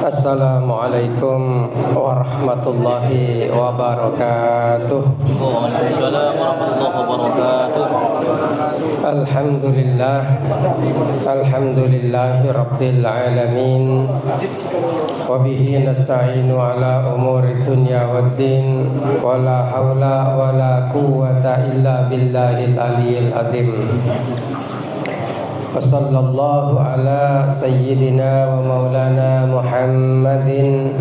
Assalamualaikum warahmatullahi wabarakatuh. Waalaikumsalam warahmatullahi wabarakatuh. Alhamdulillahi rabbil alamin. Wa bihi nasta'inu ala umuri dunya waddin. Wa la hawla wa la quwwata illa billahil aliyyil azim. Wa sallallahu ala sayyidina wa maulana Muhammadin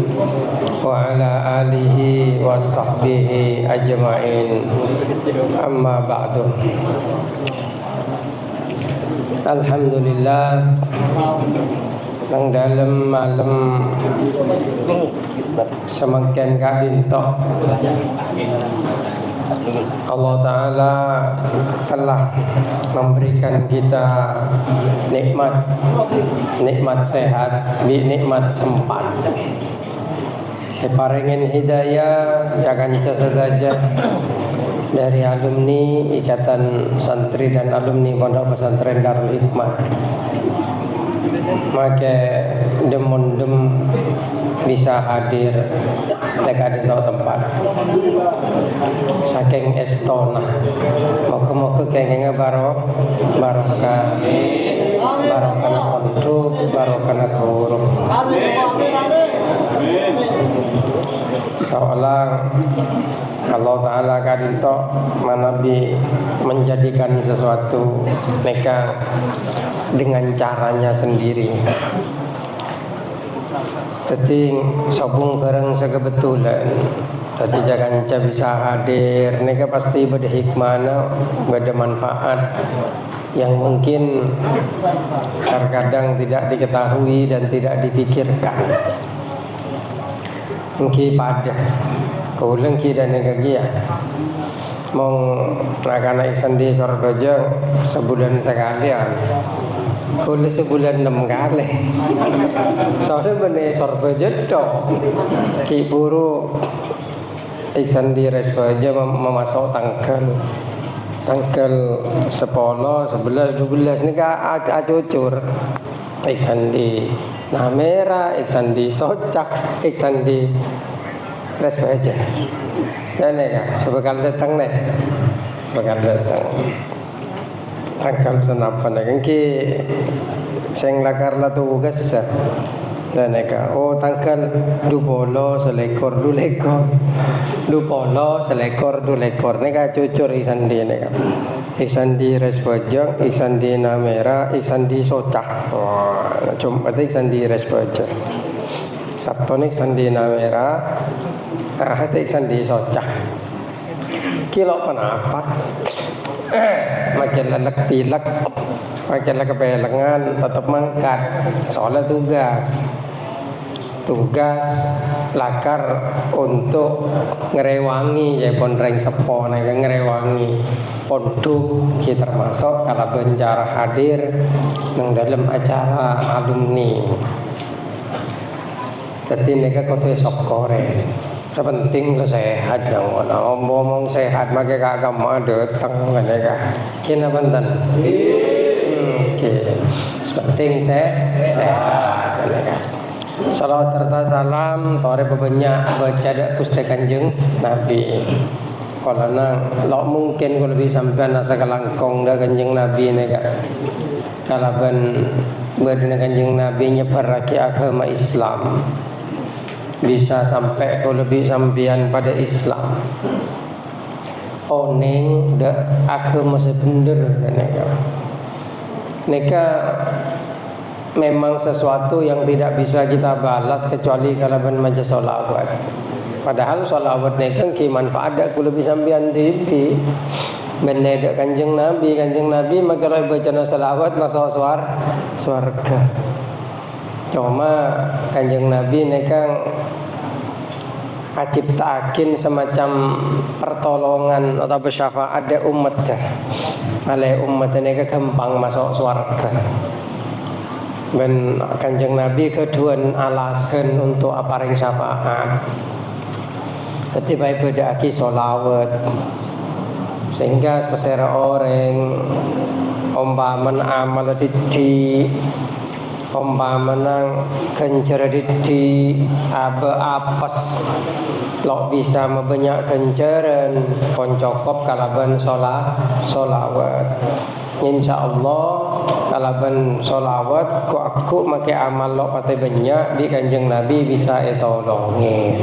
wa ala alihi wa sahbihi ajma'in. Amma ba'du. Alhamdulillah, nang dalam malam semakin kadintok Allah Ta'ala telah memberikan kita nikmat sehat, nikmat sempat. Diparingin hidayah, jangan saja dari alumni Ikatan Santri dan alumni Pondok Pesantren Darul Hikmah. Maka dem bisa hadir dekat di tempat saking estona moga-moga kengenge barokah pondok barokah guru seolah Allah Ta'ala kadito manabi menjadikan sesuatu mereka dengan caranya sendiri. Jadi sobung bareng sekebetulan. Jadi jangan bisa hadir. Mereka pasti pada hikmah, pada manfaat yang mungkin terkadang tidak diketahui dan tidak dipikirkan. Mungkin pada kaulang kita negagia. Mong nakana sandi sorbejo sebulan sekali ya. Kalau sebulan 6 kali. Soalnya bener sorbejo dong. Ki buru sandi resbejo memasuk tanggal 10, 11, 12 ini kan acucur. Sandi namera, sandi socak, sandi resbejo. Dan ya, sebekal datang nih, tanggal senapan ki, seng lakar la tugas, dan ya, oh tanggal 20 selekor, 20 selekor, nih cucur isan di nih, isan di resbojang, isan di namera, isan di socak, cuma isan di resbojang, Sabtu nih isan di namera. Hati sandi socah kilo kenapa makin lelek pilek makin lelek kebelengan tetap mangkat soalnya tugas lakar untuk ngerewangi ya pondreng sepo ngerewangi pondok kita termasuk kalau bencara hadir nang dalam acara alumni jadi mereka kotoh sokore sepenting lo sehat dong, ngomong sehat makai kakak mau datang mereka, kena benten, oke, sepenting sehat mereka. Salawat serta salam, tore bebanyak baca dak pustaka Kanjeng Nabi. Kalau nang lo mungkin kalau bisa sampai nasa kelangkong dak Kanjeng Nabi mereka, kalau ben berdina Kanjeng Nabi nyebar lagi agama Islam. Bisa sampai kalau lebih sampian pada Islam. Oneng dak agama sebener neka memang sesuatu yang tidak bisa kita balas kecuali kalau maca sholawat. Padahal sholawat neka ki manfaat dak kalau lebih sampian TV. Benedak Kanjeng Nabi maka kalau baca sholawat masuk surga. Cuma Kanjeng Nabi nekang ciptakin semacam pertolongan atau syafaat ada umatnya. Oleh umatnya gampang masuk surga. Dan Kanjeng Nabi kedua alasan untuk aparing syafaat. Ketika ibadah aki solawat, sehingga sepesera orang umpaman amal di umpamana kencer di apes lo bisa mebanyak kenceren koncokop kalaban solawat. Insyaallah kalaban solawat ku aku make amal lo pate banyak di Kanjeng Nabi bisa etolongi.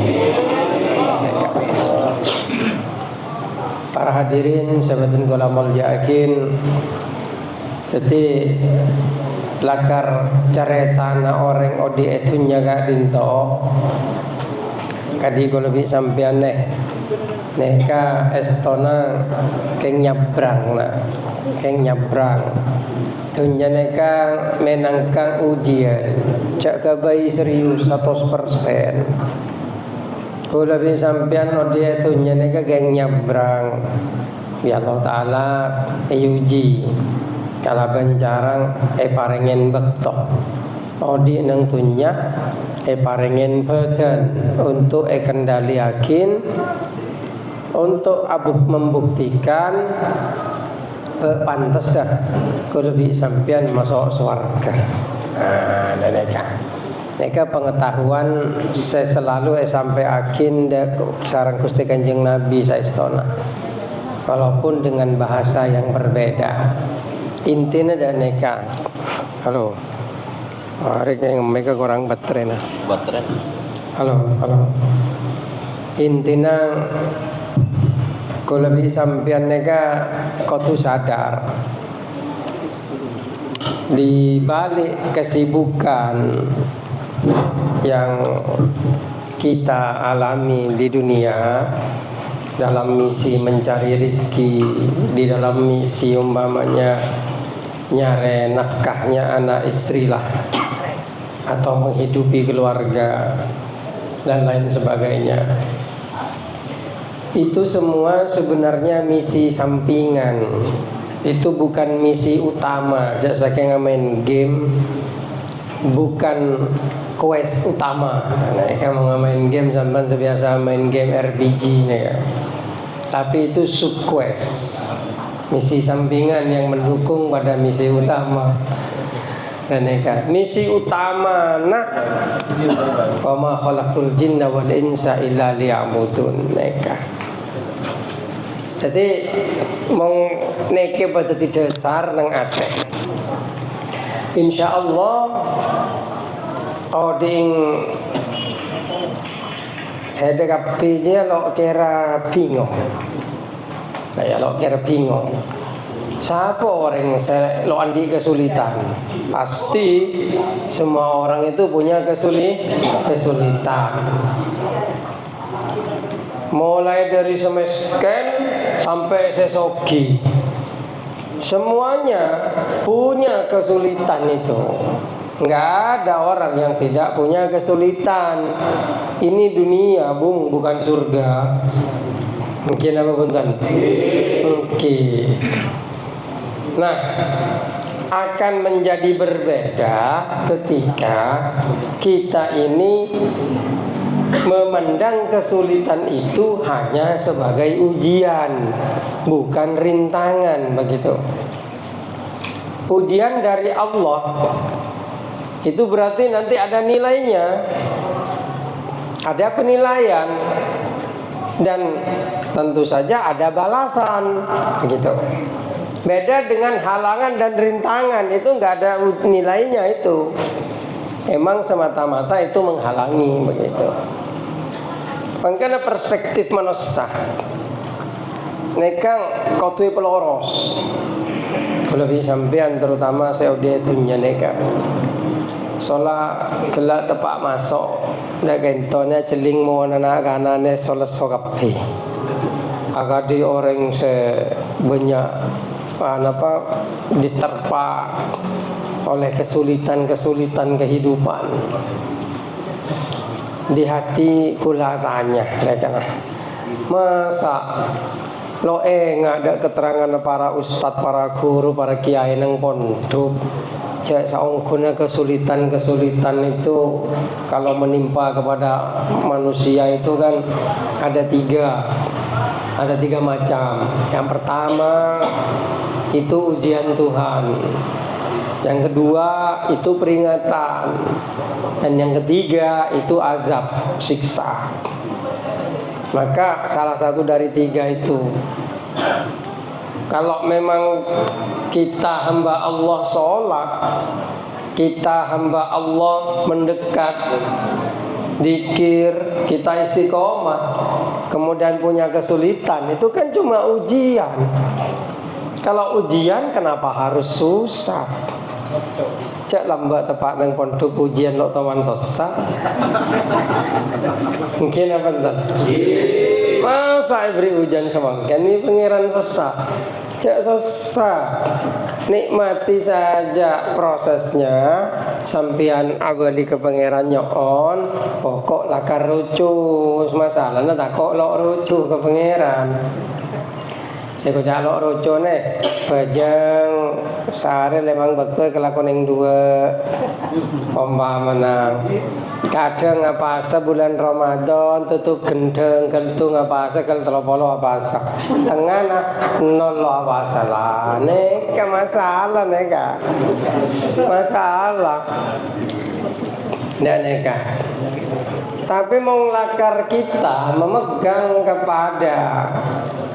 Para hadirin sahabatin kula mulyaakin, jadi lakar caretana orang odi itu nyaga dinto kadi ko lebih sampean neka estona keng nyabrang tunya neka menangkang ujian cak kabai serius 100%. Ko lebih sampean odi itu neka keng nyabrang ya Allah taala uji kala bencarang parengen bektok odi nang tunya parengen badan untuk kendali yakin untuk abuk membuktikan pantas dah kalau bisa sampean masuk surga. Neka pengetahuan saya selalu sampai akin sarang Gusti Kanjeng Nabi saestona walaupun dengan bahasa yang berbeda. Intinya dan neka. Halo. Hari yang mereka kurang baterai nah. Baterai. Halo. Intinya kalau lebih sampean neka kau tu sadar di balik kesibukan yang kita alami di dunia dalam misi mencari rizki, di dalam misi umpamanya nyari nafkahnya anak istri lah atau menghidupi keluarga dan lain sebagainya. Itu semua sebenarnya misi sampingan. Itu bukan misi utama. Jasa kayak main game bukan quest utama. Nah, kalau main game sampai sebiasa main game RPG nih kan. Tapi itu sub quest. Misi sampingan yang mendukung pada misi utama. Dan misi utama nak wa ma khalaqul jinna wal insa illa liya'budun neka. Jadi mong neke pada dasar nang ate. Insyaallah oding ada kapinya lo kira bingung. Saya lo kira bingung. Siapa orang yang lo andi kesulitan? Pasti semua orang itu punya kesulitan. Mulai dari semesken sampai sesogi, semuanya punya kesulitan itu. Nggak ada orang yang tidak punya kesulitan. Ini dunia, bung, bukan surga. Mungkin apa punten? Mungkin. Nah, akan menjadi berbeda ketika kita ini memandang kesulitan itu hanya sebagai ujian, bukan rintangan, begitu. Ujian dari Allah itu berarti nanti ada nilainya, ada penilaian, dan tentu saja ada balasan, begitu. Beda dengan halangan dan rintangan, itu nggak ada nilainya itu. Emang semata-mata itu menghalangi, begitu. Makanya perspektif manusia nekang kotui peloros. Kalau bisa sampean terutama saya udah tunya nekang. Soalnya gelak tepak masuk, dah gentonya celing mau anak kanane solat sokapti. Agak di orang sebanyak apa diterpa oleh kesulitan kehidupan. Di hati kula tanya, masa lo nggak ada keterangan para ustadz, para guru, para kiai nang pondok. Cek saungkuna kesulitan itu kalau menimpa kepada manusia itu kan ada tiga macam. Yang pertama itu ujian Tuhan. Yang kedua itu peringatan. Dan yang ketiga itu azab, siksa. Maka salah satu dari tiga itu. Kalau memang kita hamba Allah sholat, kita hamba Allah mendekat, zikir, kita istiqomah, kemudian punya kesulitan, itu kan cuma ujian. Kalau ujian kenapa harus susah? Cek lambat tepat nang pondok ujian lo teman susah. Mungkin apa entar? Masa beri ujian semangkan ini pangeran susah. Cek susah. Nikmati saja prosesnya. Sampian abali ke pangeran nyon. Pokok lakar rucu. Masalahnya tak kok lo rucu ke pangeran. Saya jalok roco nih, bajang sehari lemang betul kelakon yang dua, menang. Kadang apa sebulan Ramadan tutup gendeng, keltu apa sekal telopolo apa asa, tengah nah nol apa salah, neka masalah neka, masalah, dan neka. Tapi mau lakar kita memegang kepada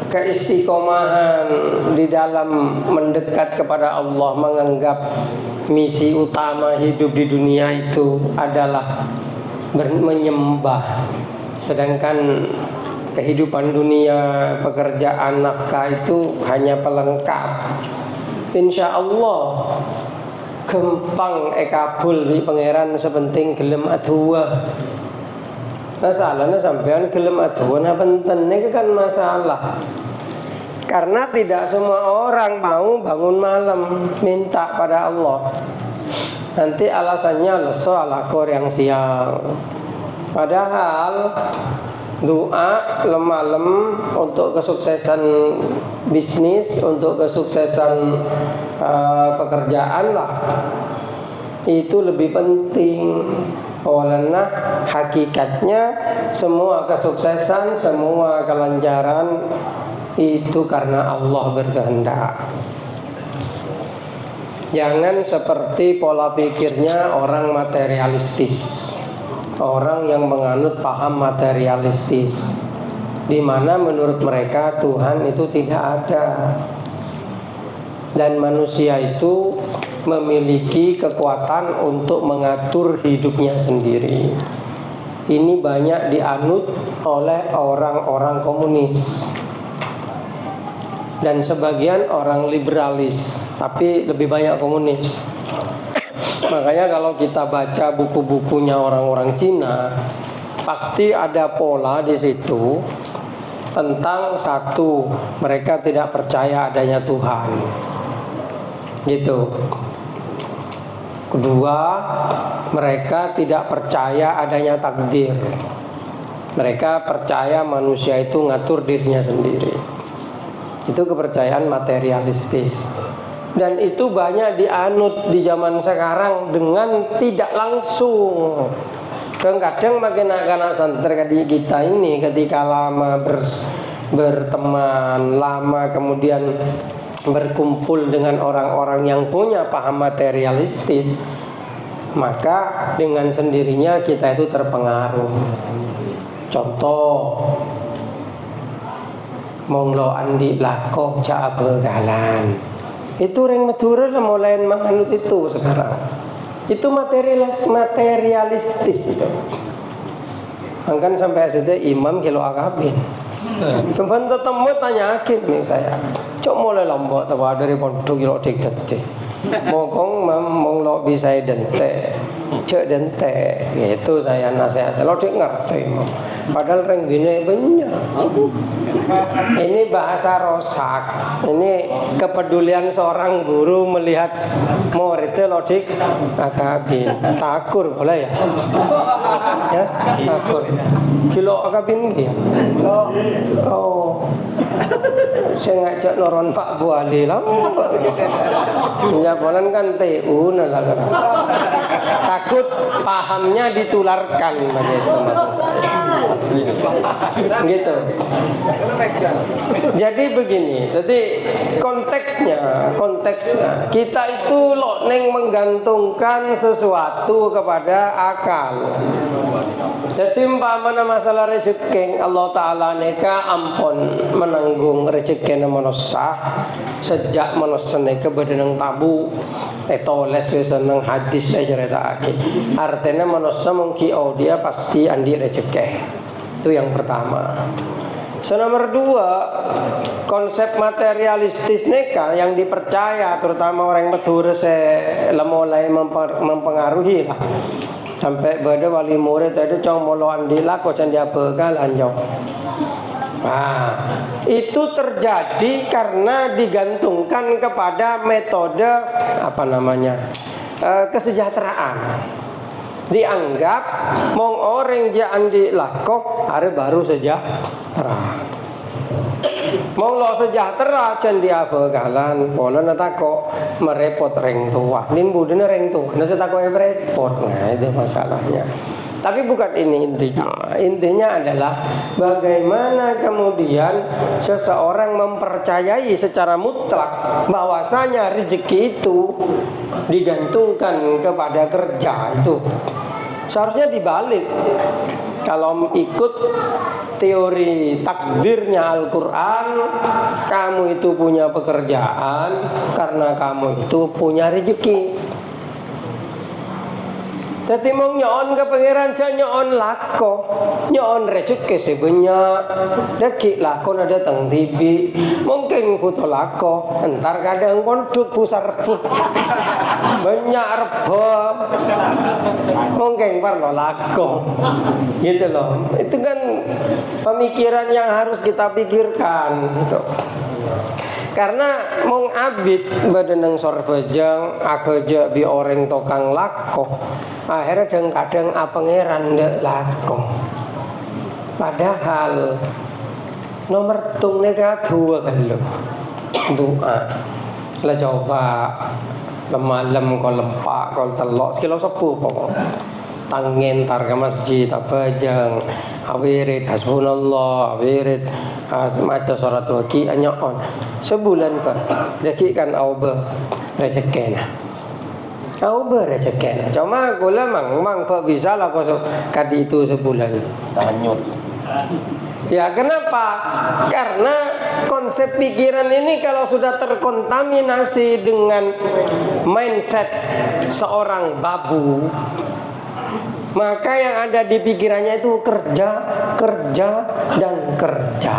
keistiqomahan di dalam mendekat kepada Allah, menganggap misi utama hidup di dunia itu adalah menyembah. Sedangkan kehidupan dunia, pekerjaan, nafkah itu hanya pelengkap. Insya Allah gempang ekabul di pangeran sepenting gelem adua. Masalahnya sampean gelem aduan apa enten ini kan masalah. Karena tidak semua orang mau bangun malam minta pada Allah. Nanti alasannya leso ala yang siang. Padahal doa malam untuk kesuksesan bisnis, untuk kesuksesan pekerjaan lah, itu lebih penting. Karena hakikatnya semua kesuksesan, semua kelancaran itu karena Allah berkehendak. Jangan seperti pola pikirnya orang materialistis, orang yang menganut paham materialistis, di mana menurut mereka Tuhan itu tidak ada dan manusia itu memiliki kekuatan untuk mengatur hidupnya sendiri. Ini banyak dianut oleh orang-orang komunis dan sebagian orang liberalis, tapi lebih banyak komunis. Makanya kalau kita baca buku-bukunya orang-orang Cina, pasti ada pola di situ tentang satu, mereka tidak percaya adanya Tuhan. Gitu. Kedua, mereka tidak percaya adanya takdir. Mereka percaya manusia itu ngatur dirinya sendiri. Itu kepercayaan materialistis. Dan itu banyak dianut di zaman sekarang dengan tidak langsung. Kadang makin anak-anak santri kita ini ketika lama berteman, lama kemudian berkumpul dengan orang-orang yang punya paham materialistis, maka dengan sendirinya kita itu terpengaruh. Contoh, monglo andi lako ca begalan. Itu orang Madura mulai menganut itu sekarang. Itu materialistis itu. Angkan sampai SD imam kilo akabin. Kemudian tetemu tanyakin nih saya. Cok mulai lombok tawa dari pondok kilo dikete. Mokong monglo bisa dente. Cek dente. Itu saya nasihat. Lo dik ngerti. Padahal reng bine banyak. Ini bahasa rosak. Ini kepedulian seorang guru melihat muridnya lodik akabin. Takur boleh ya? Ya, takur. Kilo akabin ya? Oh. Saya ngajak noron Pak Buali lah. Penjabolan kan TU nalar. pahamnya ditularkan begitu maksud saya. Gitu. Jadi begini, jadi konteksnya kita itu neng menggantungkan sesuatu kepada akal. Jadi umpamanya masalah rezeki Allah Ta'ala neka ampun menanggung rezeki manusia sejak manusia neka berdenang tabu toles seneng hadis aja ceritaake. Artinya manusia mungkin dia pasti andi rezeki. Itu yang pertama. Nomor dua, konsep materialistis neka yang dipercaya terutama orang Madura mulai mempengaruhi lah. Sampai pada wali murid tadi cong moloan dilako can dia bekal anjong. Nah, itu terjadi karena digantungkan kepada metode kesejahteraan. Dianggap mong orang jaan dilako hari baru sejahtera. Mau lo sejahtera can dia bekalan pola natako merepot reng tua nin budena reng tua nasa tako repot. Nah itu masalahnya. Tapi bukan ini intinya adalah bagaimana kemudian seseorang mempercayai secara mutlak bahwasanya rezeki itu digantungkan kepada kerja. Itu seharusnya dibalik. Kalau ikut teori takdirnya Al-Quran, kamu itu punya pekerjaan karena kamu itu punya rezeki. Jadi mau nyon ke pangeran ca nyon lako, nyon rezeki sebanyak, deki lako nada teng tibi, mungkin foto lako, entar kadang konduk pusar banyak rebom, mungkin perlu lako, gitu loh. Itu kan pemikiran yang harus kita pikirkan, gitu. Karena mong abid badanang sorbejang akeja bi orang tokang lako akhirnya kadang pangeran ndak lako. Padahal nomor tung nega dua kan lo doa lah coba lemalem kau lempak kau telok sekilo sepuh pokok tangen tar ke masjid abajang awirid hasbunallah awirid maca surat waki anyon sebulan per deki kan auba rezekena cuma gula mang bisa lah kau kadi itu sebulan Tahanyut. ya kenapa? Karena konsep pikiran ini kalau sudah terkontaminasi dengan mindset seorang babu, maka yang ada di pikirannya itu kerja, dan kerja.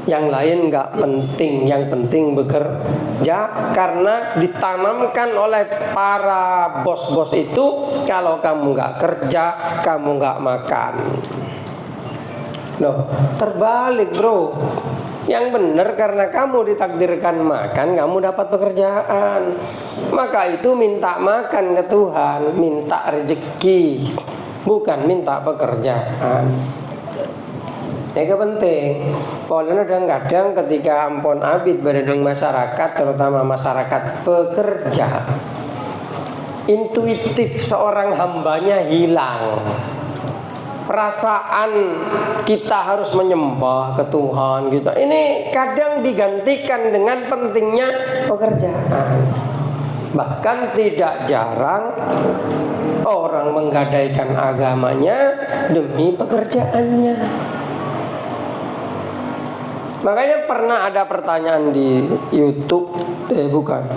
Yang lain nggak penting, yang penting bekerja. Karena ditanamkan oleh para bos-bos itu, kalau kamu nggak kerja, kamu nggak makan. Loh, terbalik bro. Yang benar karena kamu ditakdirkan makan, kamu dapat pekerjaan. Maka itu minta makan ke Tuhan, minta rezeki, bukan minta pekerjaan. Ini penting. Karena kadang-kadang ketika ampun abid beredang masyarakat, terutama masyarakat pekerja, intuitif seorang hambanya hilang. Perasaan kita harus menyembah ke Tuhan gitu. Ini kadang digantikan dengan pentingnya pekerjaan. Bahkan tidak jarang orang menggadaikan agamanya demi pekerjaannya. Makanya pernah ada pertanyaan di YouTube,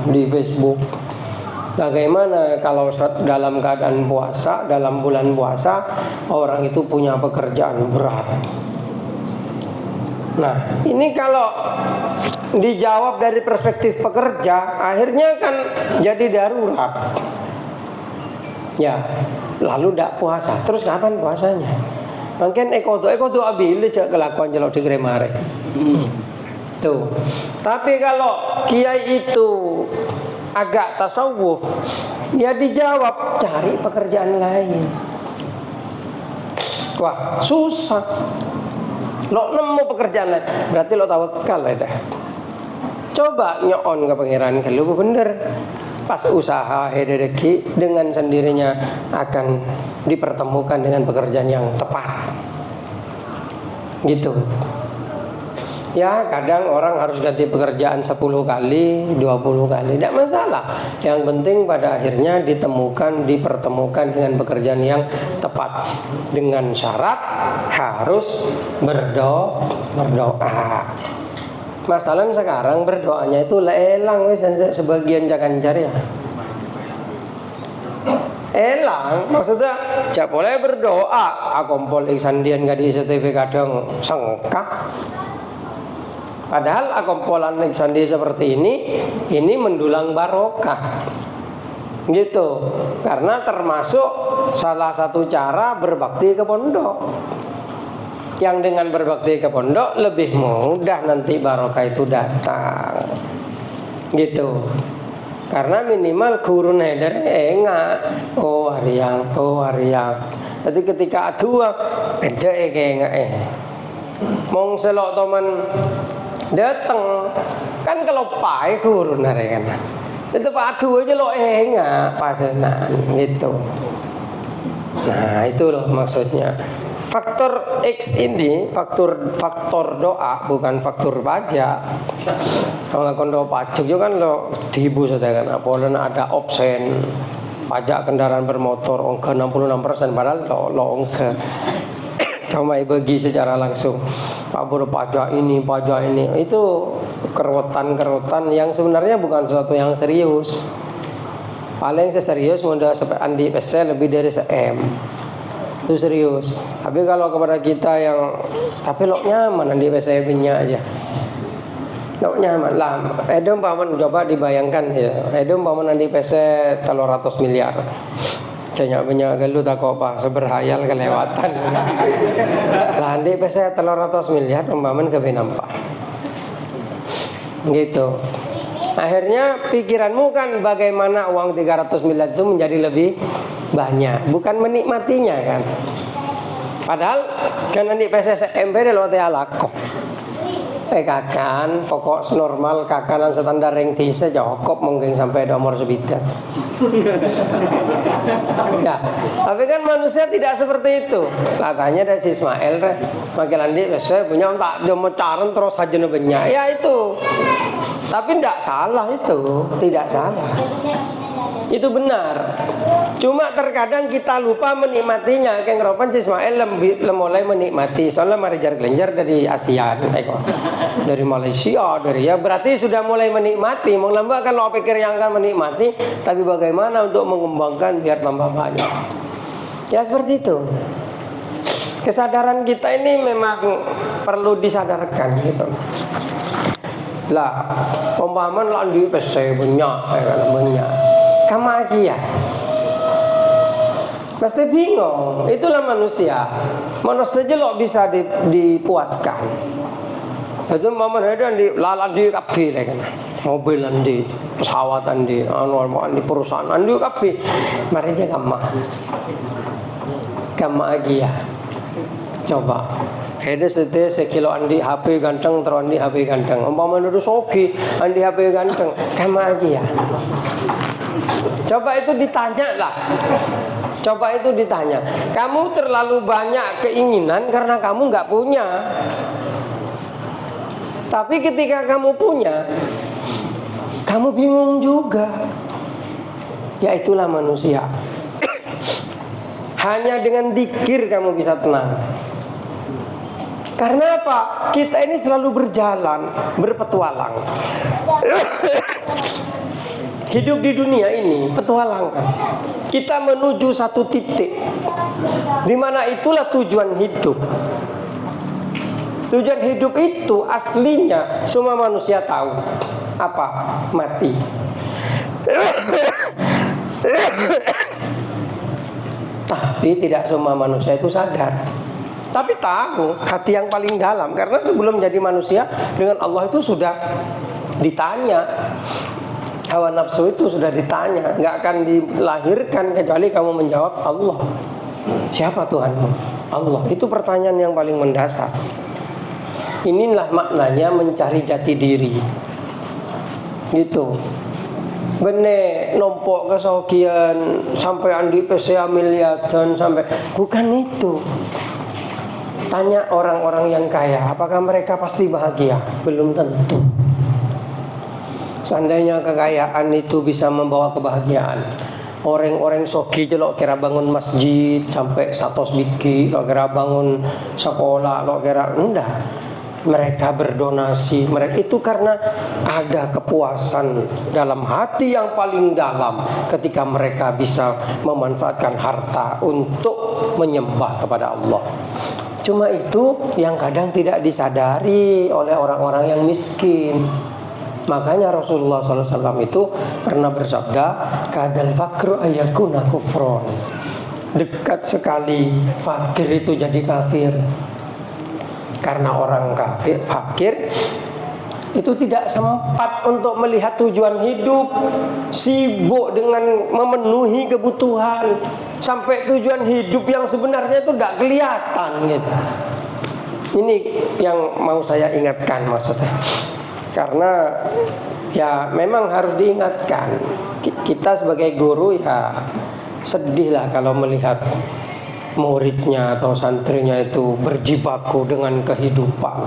di Facebook. Bagaimana kalau dalam keadaan puasa, dalam bulan puasa, orang itu punya pekerjaan berat. Nah, ini kalau dijawab dari perspektif pekerja, akhirnya kan jadi darurat. Ya, lalu tidak puasa. Terus kapan puasanya? Mungkin ekodo abile cek kelakuan jelok di gremare. Tuh. Tapi kalau kiai itu agak tasawuf, dia dijawab cari pekerjaan lain. Wah susah. Lo nemu pekerjaan lain, berarti lo tawakal ya dah. Coba nyon ke pangeran kalau bener. pas usaha rezeki dengan sendirinya akan dipertemukan dengan pekerjaan yang tepat. Gitu. Ya kadang orang harus ganti pekerjaan 10 kali, 20 kali, tidak masalah. Yang penting pada akhirnya dipertemukan dengan pekerjaan yang tepat. Dengan syarat harus berdoa. Masalah sekarang berdoanya itu lelang wis sebagian jangan cari ya. Elang maksudnya jak boleh berdoa. Akompol iksandian gak di sertifikat kadang sengkak. Padahal akompolan sandi seperti ini mendulang barokah, gitu. Karena termasuk salah satu cara berbakti ke pondok. Yang dengan berbakti ke pondok lebih mudah nanti barokah itu datang, gitu. Karena minimal guru neder oh hariang. Jadi ketika dua beda kayak mong selok toman datang kan kalau pai guru narengan itu padu aja lo pasenan gitu. Nah itu loh maksudnya. Faktor X ini faktor doa bukan faktor pajak. Kalau kondo pajak juga kan lo dihibu saja kan apalagi ada opsen pajak kendaraan bermotor ongkir 66% padahal lo ongkir cuma bagi secara langsung Pak Bro pajak ini itu kerutan yang sebenarnya bukan sesuatu yang serius. Paling seserius mudah sampai andi PC lebih dari se-M itu serius. Tapi kalau kepada kita yang tapi lo nyaman andi PC punya aja lo nyaman lah. Edom paman coba dibayangkan ya. Edom paman andi PC 300 miliar banyak galu tak apa seberhayal kelewatan. Lah andi pesa 300 miliar umpaman ke nampak. Gitu. Akhirnya pikiranmu kan bagaimana uang 300 miliar itu menjadi lebih banyak, bukan menikmatinya kan. Padahal kan andi pesa SMP lo teh alako. Kakan pokok normal kakanan standar yang tisa cukup mungkin sampai nomor sebidang. Ya, tapi kan manusia tidak seperti itu. Katanya dari si Ismail, makin andi saya punya tak jomo caren terus saja banyak. Ya itu. Tapi tidak salah itu, tidak salah. Itu benar. Cuma terkadang kita lupa menikmatinya. Kayak ngeropan si Ismail mulai menikmati. Soalnya marijar gelenjar dari Asia, dari Malaysia, berarti sudah mulai menikmati. Mau lambat kan lo pikir yang akan menikmati, tapi bagaimana untuk mengembangkan biar tambah banyak. Ya seperti itu. Kesadaran kita ini memang perlu disadarkan gitu. Lah, pemahaman lah di PC banyak. Kamu aja ya. Pasti bingung. Itulah manusia. Manusia aja lo bisa dipuaskan. Itu momen ada di lalan di kafe kan. Mobil di pesawat di di perusahaan di kafe. Mari aja kamu aja ya. Coba. Ada sekilo andi HP ganteng terus andi HP ganteng. Umpama itu sogi andi HP ganteng. Kamu aja ya. Coba itu ditanya lah. Coba itu ditanya. Kamu terlalu banyak keinginan karena kamu nggak punya. Tapi ketika kamu punya, kamu bingung juga. Ya itulah manusia. Hanya dengan dzikir kamu bisa tenang. Karena apa? Kita ini selalu berjalan, berpetualang. Hidup di dunia ini petualangan. Kita menuju satu titik di mana itulah tujuan hidup. Tujuan hidup itu aslinya semua manusia tahu. Apa? Mati. Tapi tidak semua manusia itu sadar. Tapi tahu hati yang paling dalam. Karena sebelum jadi manusia dengan Allah itu sudah ditanya. Hawa nafsu itu sudah ditanya. Gak akan dilahirkan kecuali kamu menjawab Allah. Siapa Tuhanmu? Allah. Itu pertanyaan yang paling mendasar. Inilah maknanya mencari jati diri. Gitu. Bener nompok kesokian sampai andi PCA miliaran sampai, bukan itu. Tanya orang-orang yang kaya, apakah mereka pasti bahagia? Belum tentu. Seandainya kekayaan itu bisa membawa kebahagiaan, orang-orang soki jelok kira bangun masjid sampai 100 biki, lo kira bangun sekolah, lo kira enggak. Mereka berdonasi, mereka itu karena ada kepuasan dalam hati yang paling dalam ketika mereka bisa memanfaatkan harta untuk menyembah kepada Allah. Cuma itu yang kadang tidak disadari oleh orang-orang yang miskin. Makanya Rasulullah SAW itu pernah bersabda, kadal fakru ayakuna kufron. Dekat sekali fakir itu jadi kafir. Karena orang kafir, fakir itu tidak sempat untuk melihat tujuan hidup, sibuk dengan memenuhi kebutuhan, sampai tujuan hidup yang sebenarnya itu tidak kelihatan gitu. Ini yang mau saya ingatkan maksudnya. Karena ya memang harus diingatkan. Kita sebagai guru ya sedih lah kalau melihat muridnya atau santrinya itu berjibaku dengan kehidupan,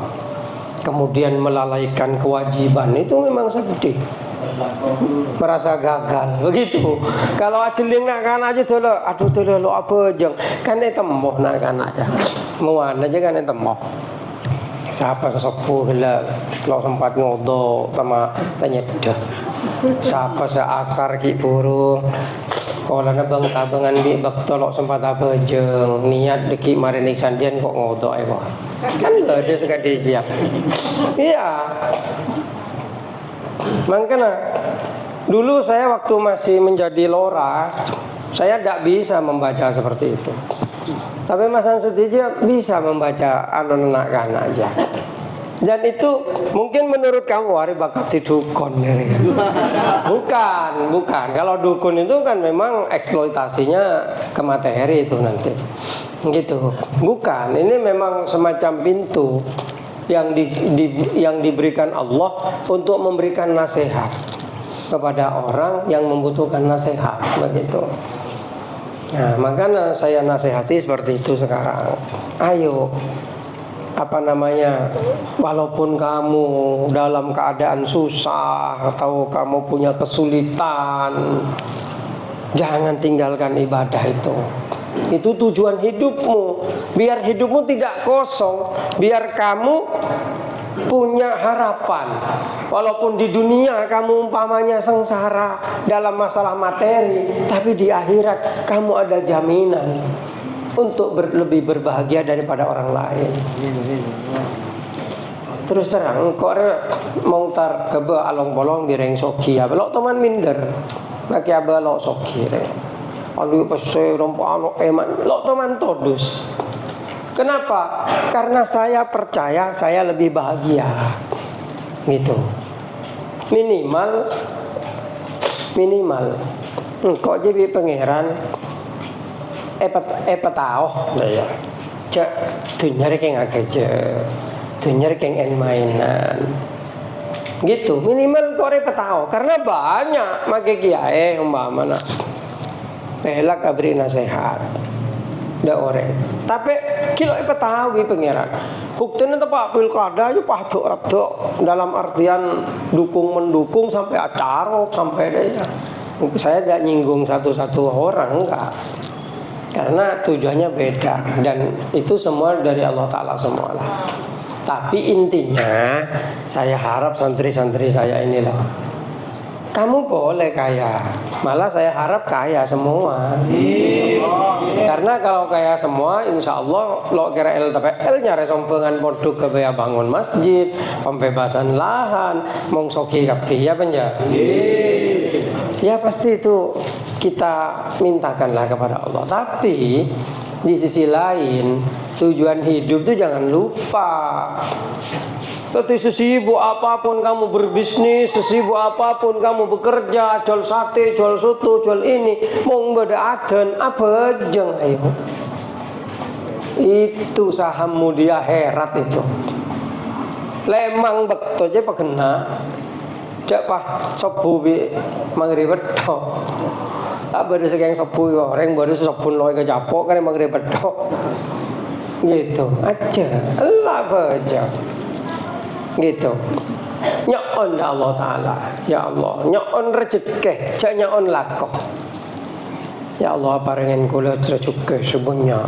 kemudian melalaikan kewajiban. Itu memang sedih, merasa gagal begitu. Kalau ajeling nak kan aja dulu, aduh dulu lo apa jeng kan itu moh nak kan aja muan aja kan itu moh. Siapa sesepuh lah lo sempat ngodok sama tanya dah. Siapa seasar ki burung kalau na bang tabangan bi bak tolok sempat apa jeng niat deki marinik sandian kok ngodok ya kok kan ada sekali siap. Iya, makanya dulu saya waktu masih menjadi lora saya tidak bisa membaca seperti itu. Tapi Mas Ansutija bisa membaca anonakan aja. Dan itu mungkin menurut kamu wari bakat dukun ya. Bukan. Kalau dukun itu kan memang eksploitasinya ke materi itu nanti. Gitu. Bukan. Ini memang semacam pintu yang diberikan Allah untuk memberikan nasihat kepada orang yang membutuhkan nasihat begitu. Nah, makanya saya nasihati seperti itu sekarang. Ayo, walaupun kamu dalam keadaan susah atau kamu punya kesulitan, jangan tinggalkan ibadah itu. Itu tujuan hidupmu. Biar hidupmu tidak kosong, biar kamu punya harapan. Walaupun di dunia kamu umpamanya sengsara dalam masalah materi, tapi di akhirat kamu ada jaminan untuk lebih berbahagia daripada orang lain. Terus terang, kok mau tar kebe along bolong direng soki ya, belok teman minder, bagi abe lok soki re, alu pese rompo alok eman, lok teman todus. Kenapa? Karena saya percaya saya lebih bahagia, gitu. Minimal, kok jadi pangeran. Petao ya cek dunyare keng akeh cek dunyare keng en mainan gitu. Minimal kore petao karena banyak make kiai umpamana pelak abri nasihat da ore tapi kilo petao wi pangeran buktine tepak pilkada aja padok dalam artian dukung-mendukung sampai acara sampai daya. Saya tidak nyinggung satu-satu orang enggak, karena tujuannya beda dan itu semua dari Allah Ta'ala semua lah. Tapi intinya saya harap santri-santri saya inilah, kamu boleh kaya, malah saya harap kaya semua. Karena kalau kaya semua, insya Allah lo kira LTPL nyari sompengan produk kebaya bangun masjid, pembebasan lahan, mongsoki kapi ya penja. Ya pasti itu kita mintakanlah kepada Allah. Tapi di sisi lain tujuan hidup itu jangan lupa. Tapi sesibuk apapun kamu berbisnis, sesibuk apapun kamu bekerja, jual sate, jual soto, jual ini, mau beda aden apa jeng ayo. Itu sahammu di akhirat itu. Lemang betul aja pekena. dak pah sobu bi maghrib tok. Tak baru segeng sobu orang baru sobun loy ke japok kan maghrib tok. Gitu aja. Allah baca. Gitu. Nyaon Allah Ta'ala. Ya Allah, nyaon rezeki, jak nyaon lakoh. Ya Allah, paringin kula rezeki sebanyak,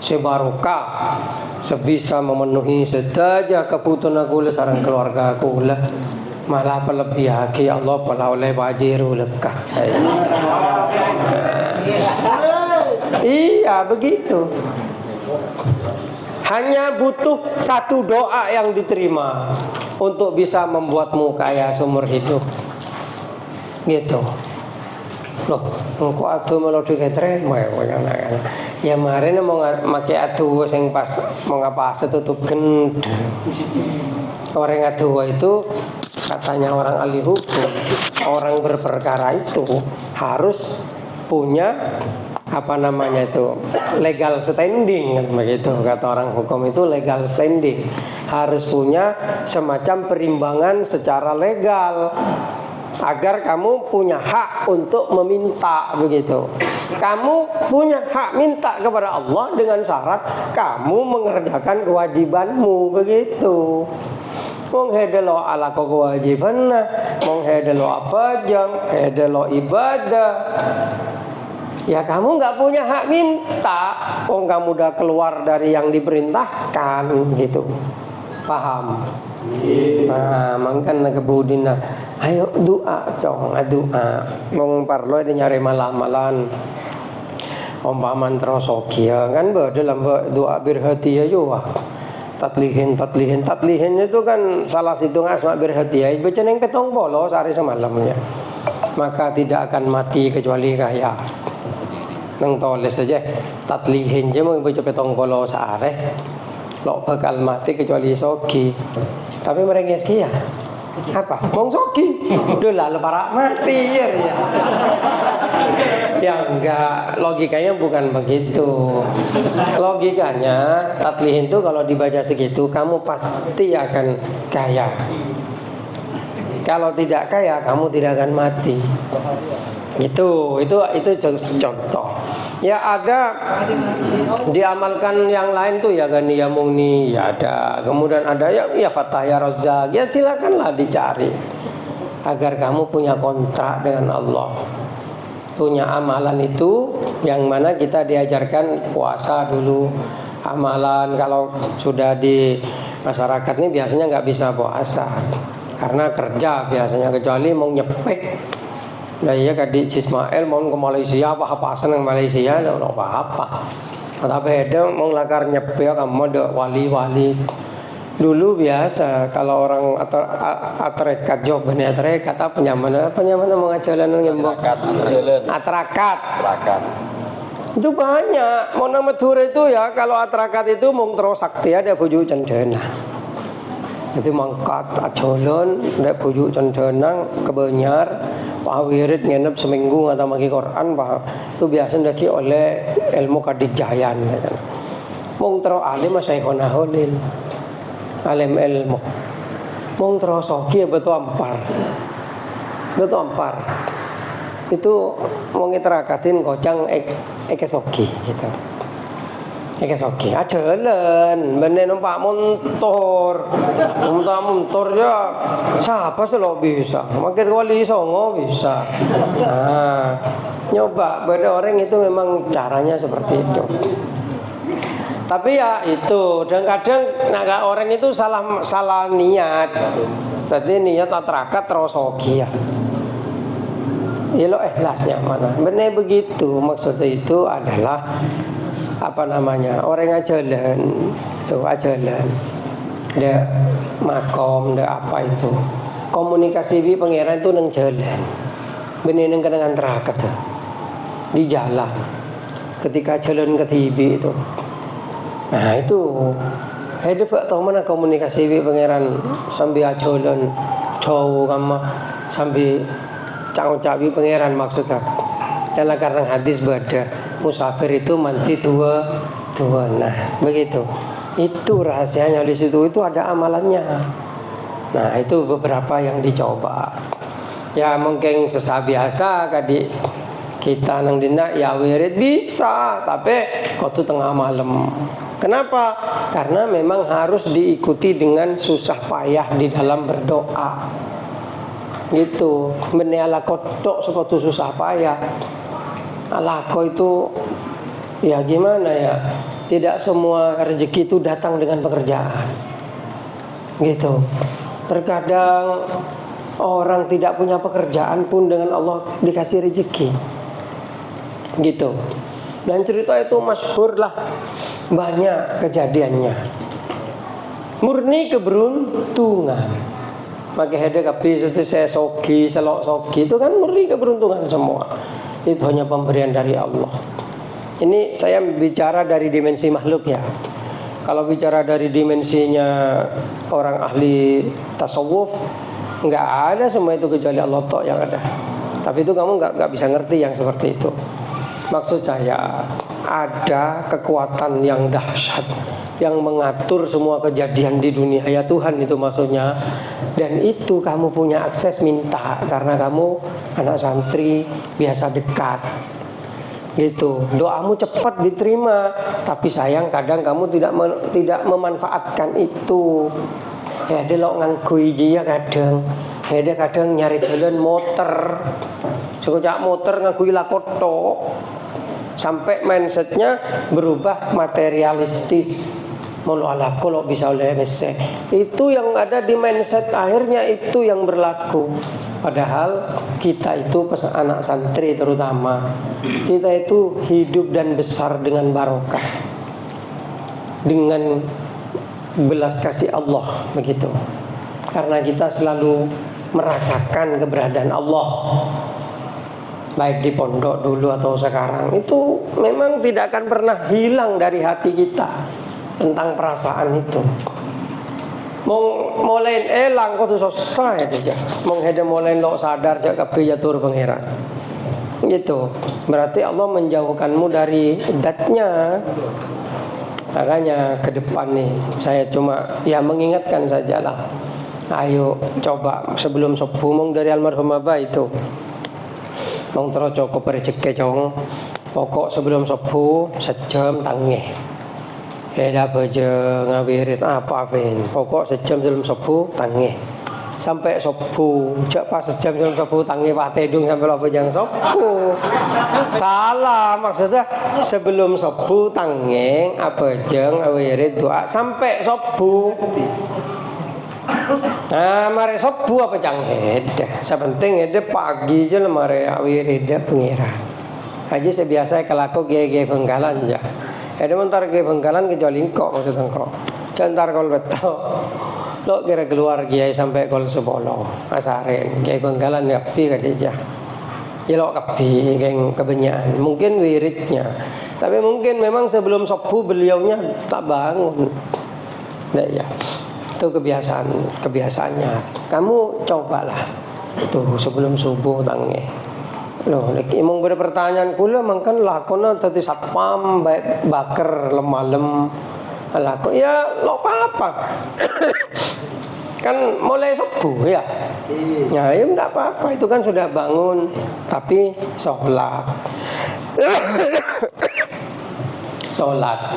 sebarokah, sebisa memenuhi sedaya kebutuhan kula sareng keluarga kula. Malah pelebihake ya Allah pala oleh bajiru lekah. Iya begitu. Hanya butuh satu doa yang diterima untuk bisa membuatmu kaya seumur hidup. Gitu. Loh, engko adu melodi ketrema ya marene mau make adu sing pas mau ngapa setutup gendeng. Orang adu itu katanya orang ahli hukum, orang berperkara itu harus punya apa namanya itu legal standing kan begitu kata orang hukum itu legal standing harus punya semacam perimbangan secara legal agar kamu punya hak untuk meminta begitu. Kamu punya hak minta kepada Allah dengan syarat kamu mengerjakan kewajibanmu begitu. Mong hedelo ala kewajiban, mong hedelo apa jang, hedelo ibadah. Ya kamu nggak punya hak minta, kamu udah keluar dari yang diperintahkan gitu, paham? Nah, mangkan kebudina, ayo doa, cong, doa, mengparlo ada nyari malam-malam, umpaman terosokia kan dalam doa berhati juga, tatlihin itu kan salah satu asma berhati ya, baca neng petong bolo sehari semalamnya, maka tidak akan mati kecuali kaya. Nang toles saja tatlihin je mau baca petong polo saare lo bakal mati kecuali sogi tapi mereka sekia apa mong sogi udah lalu para mati ya ya enggak logikanya bukan begitu logikanya tatlihin tuh kalau dibaca segitu kamu pasti akan kaya kalau tidak kaya kamu tidak akan mati. Itu contoh. Ya ada diamalkan yang lain tuh ya gani ya mungni ya ada. Kemudian ada ya Fatah ya Razzaq. Ya silakanlah dicari agar kamu punya kontrak dengan Allah. Punya amalan itu yang mana kita diajarkan puasa dulu. Amalan kalau sudah di masyarakat ini biasanya nggak bisa puasa karena kerja biasanya kecuali mau nyepek. Nah iya kadi Ismail mau ke Malaysia apa senang Malaysia enggak apa-apa. Tapi ada mau lakar nyepel kamu ada wali-wali. Dulu biasa kalau orang atrekat job ini atrekat apa nyamana mau ngajalan ngembok atrakat. Itu banyak. Mau nama tur itu ya kalau atrakat itu mau terus sakti ada bujuk cendena. Jadi mangkat acolon, ada bujuk cendena kebenyar. Pak wirid ngenep seminggu atau magi Quran Pak itu biasa daki oleh ilmu kadijayan mung tero alim syekhona holil alim ilmu mung tero soki betul ampar itu mau ngitrakatin kocang eke soki gitu eke soki ajalan bener numpak motor ya siapa sih lo bisa makin wali songo bisa nah nyoba pada orang itu memang caranya seperti itu tapi ya itu dan kadang naga orang itu salah niat jadi niat atrakat terus hoki ya lo ikhlasnya mana bener begitu maksudnya itu adalah apa namanya orang ajalan itu ajalan ada makom ada apa itu komunikasi bi pangeran itu neng jalan bener neng kenangan terakat di jalan ketika jalan ke TV itu nah itu hidup tak tahu mana komunikasi bi pangeran sambil ajalan jauh kamu sambil cang-cawi pangeran maksudnya karena hadis berada musafir itu mandi dua. Nah, begitu. Itu rahasianya di situ itu ada amalannya. Nah itu beberapa yang dicoba. Ya mungkin sesah biasa kadi kita nang dina ya wirid bisa, tapi kau tuh tengah malam. Kenapa? Karena memang harus diikuti dengan susah payah di dalam berdoa. Gitu. Meneala kotok seperti susah payah. Alako itu ya gimana ya? Tidak semua rezeki itu datang dengan pekerjaan. Gitu. Terkadang orang tidak punya pekerjaan pun dengan Allah dikasih rezeki. Gitu. Dan cerita itu masyhur lah, banyak kejadiannya. Murni keberuntungan. Maka hede kapi seperti saya sogi, selok sogi itu kan murni keberuntungan semua. Itu hanya pemberian dari Allah. Ini saya bicara dari dimensi makhluk ya. Kalau bicara dari dimensinya orang ahli tasawuf, nggak ada semua itu kecuali Allah tok yang ada. Tapi itu kamu nggak bisa ngerti yang seperti itu. Maksud saya ada kekuatan yang dahsyat yang mengatur semua kejadian di dunia. Ya Tuhan itu maksudnya. Dan itu kamu punya akses minta karena kamu anak santri biasa dekat. Gitu. Doamu cepat diterima, tapi sayang kadang kamu tidak memanfaatkan itu. Ya delok nganggo ya kadang. Ya kadang nyari jalan motor. Sekejap motor nganggo lakoto. Sampai mindsetnya berubah materialistis. Mulu ala kalau bisa oleh mese. Itu yang ada di mindset, akhirnya itu yang berlaku. Padahal kita itu anak santri terutama, kita itu hidup dan besar dengan barokah, dengan belas kasih Allah begitu. Karena kita selalu merasakan keberadaan Allah, baik di pondok dulu atau sekarang, itu memang tidak akan pernah hilang dari hati kita tentang perasaan itu. Mulai elang kau tu selesai aja. Menghede mulai lo sadar jak kabeh tur pangeran. Gitu. Berarti Allah menjauhkanmu dari datnya. Makanya ke depan nih saya cuma ya mengingatkan sajalah. Ayo coba sebelum subuh mong dari almarhum Abah itu. Mong terus cukup rezeki jong. Pokok sebelum subuh sejam tangeh. Eda baca ngawirit apa pun. Pokok sejam sebelum subuh tangeh. Sampai subuh, jak pas sejam sebelum subuh tangeh Pak Tedung sampai lo bajang subuh. Salah maksudnya sebelum subuh tangeh apa jeng ngawirit doa sampai subuh. Nah, mari subuh apa jang eda. Sepenting eda pagi je mari ngawirit dia pengira. Aja sebiasa kalau gege Bengkalan aja. Ada mentar ke Bengkalan kecuali engkau maksud engkau. Cantar kol betul. Lo kira keluar kiai sampai kol 10 asaren. Kiai Bengkalan kapi kadija. Jelok kapi geng kebenyakan. Mungkin wiridnya. Tapi mungkin memang sebelum subuh beliaunya tak bangun. Nah ya. Itu kebiasaannya. Kamu cobalah. Itu sebelum subuh tangi. Loh, imong berpertanyaan kula mangkan lakona tadi satpam baker lemalem lakon ya lo apa kan mulai subuh ya. Ya enggak apa-apa itu kan sudah bangun tapi sholat. Sholat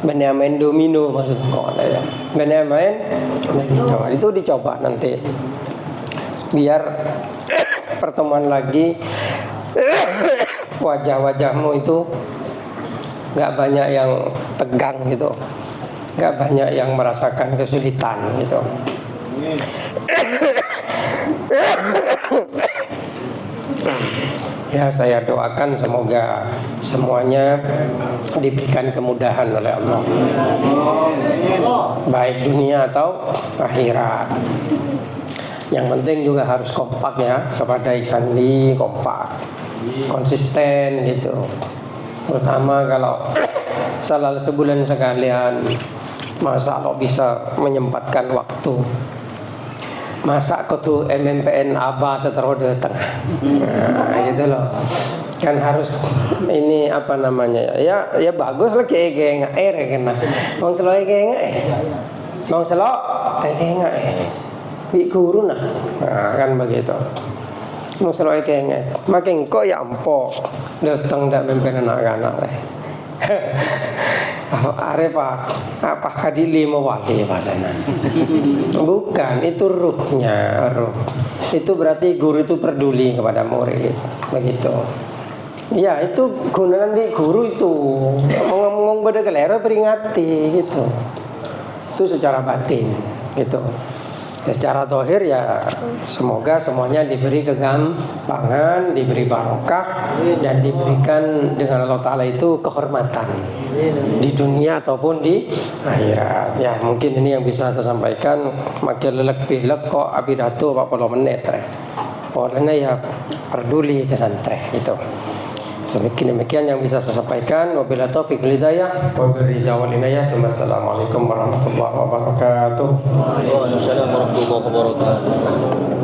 bener main domino maksudnya ya. Bener main domino itu dicoba nanti biar pertemuan lagi wajah-wajahmu itu nggak banyak yang tegang gitu, nggak banyak yang merasakan kesulitan gitu. Ya saya doakan semoga semuanya diberikan kemudahan oleh Allah, baik dunia atau akhirat. Yang penting juga harus kompak ya kepada Ihsandi, kompak, konsisten gitu. Terutama kalau salah sebulan sekalian, masa lo bisa menyempatkan waktu. Masa kutu MMPN Abah setelah datang. Nah, gitu loh. Kan harus ini apa namanya ya bagus lah kayak nggak kena. Bang selo kayak nggak. Bang selo kayak nggak. bi guru nah kan begitu. Nung selalu kayaknya makin kok ya empok datang dak mimpinan anak-anak leh. Are pak apakah di lima wali bahasanya? Bukan, itu ruhnya ruh. Itu berarti guru itu peduli kepada murid begitu. Ya itu gunaan di guru itu ngomong pada kelera peringati gitu. Itu secara batin gitu. Ya, secara zahir ya semoga semuanya diberi kegampangan, diberi barokah dan diberikan dengan Allah Ta'ala itu kehormatan di dunia ataupun di akhirat. Ya mungkin ini yang bisa saya sampaikan. Makin lelek-bilek kok abidato 40 menit. Pokoknya ya peduli ke santri itu. Demikian yang bisa saya sampaikan. Wabillahi taufiq wal hidayah. Wabillahi wal inayah. Wassalamualaikum warahmatullahi wabarakatuh. Waalaikumsalam warahmatullahi wabarakatuh.